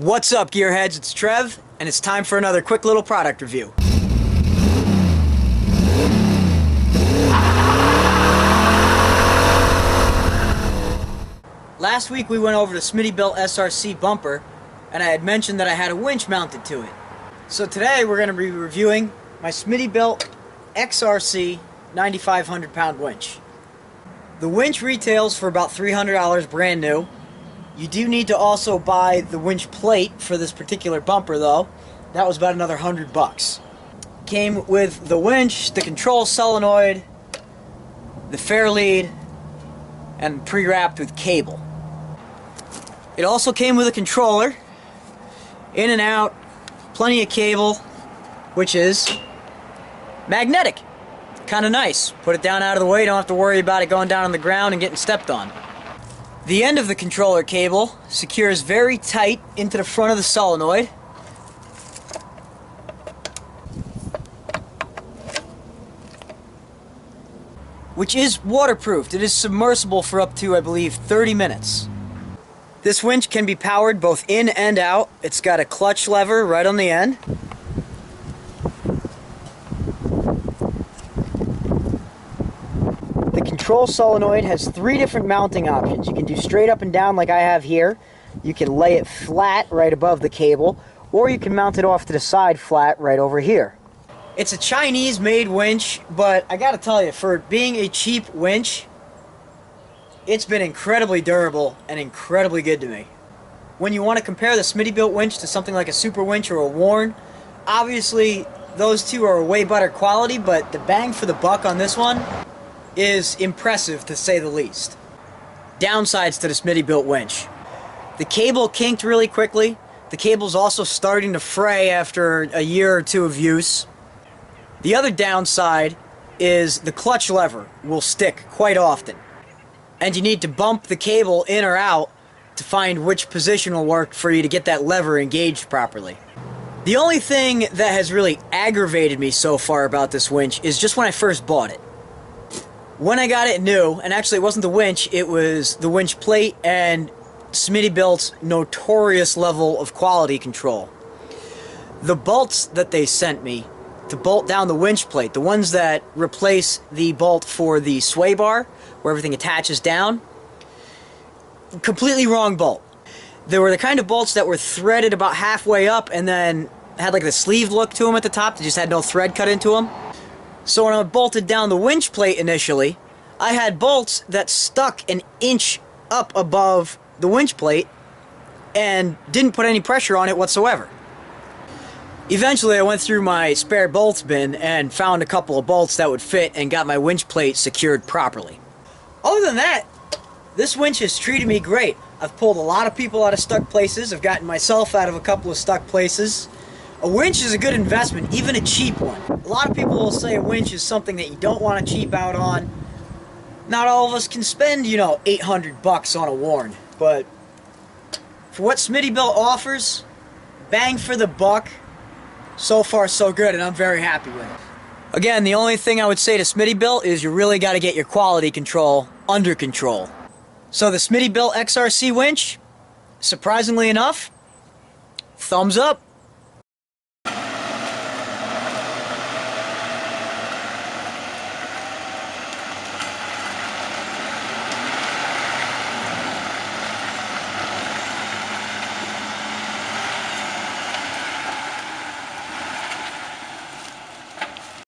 What's up, gearheads? It's Trev, and it's time for another quick little product review. Last week we went over the Smittybilt XRC bumper, and I had mentioned that I had a winch mounted to it. So today we're going to be reviewing my Smittybilt XRC 9,500 pound winch. The winch retails for about $300 brand new. You do need to also buy the winch plate for this particular bumper though. That was about another $100. Came with the winch, the control solenoid, the fair lead, and pre-wrapped with cable. It also came with a controller, in and out, plenty of cable, which is magnetic. Kind of nice. Put it down out of the way, don't have to worry about it going down on the ground and getting stepped on. The end of the controller cable secures very tight into the front of the solenoid. Which is waterproofed. It is submersible for up to, I believe, 30 minutes. This winch can be powered both in and out. It's got a clutch lever right on the end. The control solenoid has 3 different mounting options. You can do straight up and down like I have here. You can lay it flat right above the cable, or you can mount it off to the side flat right over here. It's a Chinese-made winch, but I gotta tell you, for being a cheap winch, it's been incredibly durable and incredibly good to me. When you want to compare the Smittybilt winch to something like a Super Winch or a Warn, obviously those two are way better quality, but the bang for the buck on this one is impressive to say the least. Downsides to the Smittybilt winch. The cable kinked really quickly. The cable's also starting to fray after a year or two of use. The other downside is the clutch lever will stick quite often. And you need to bump the cable in or out to find which position will work for you to get that lever engaged properly. The only thing that has really aggravated me so far about this winch is just when I first bought it. When I got it new, and actually it wasn't the winch, it was the winch plate and Smittybilt's notorious level of quality control. The bolts that they sent me to bolt down the winch plate, the ones that replace the bolt for the sway bar, where everything attaches down, completely wrong bolt. They were the kind of bolts that were threaded about halfway up and then had like the sleeve look to them at the top. They just had no thread cut into them. So when I bolted down the winch plate initially, I had bolts that stuck an inch up above the winch plate and didn't put any pressure on it whatsoever. Eventually I went through my spare bolts bin and found a couple of bolts that would fit and got my winch plate secured properly. Other than that, this winch has treated me great. I've pulled a lot of people out of stuck places. I've gotten myself out of a couple of stuck places. A winch is a good investment, even a cheap one. A lot of people will say a winch is something that you don't want to cheap out on. Not all of us can spend, you know, $800 on a Warn, but for what Smittybilt offers, bang for the buck, so far so good, and I'm very happy with it. Again, the only thing I would say to Smittybilt is you really got to get your quality control under control. So the Smittybilt XRC winch, surprisingly enough, thumbs up.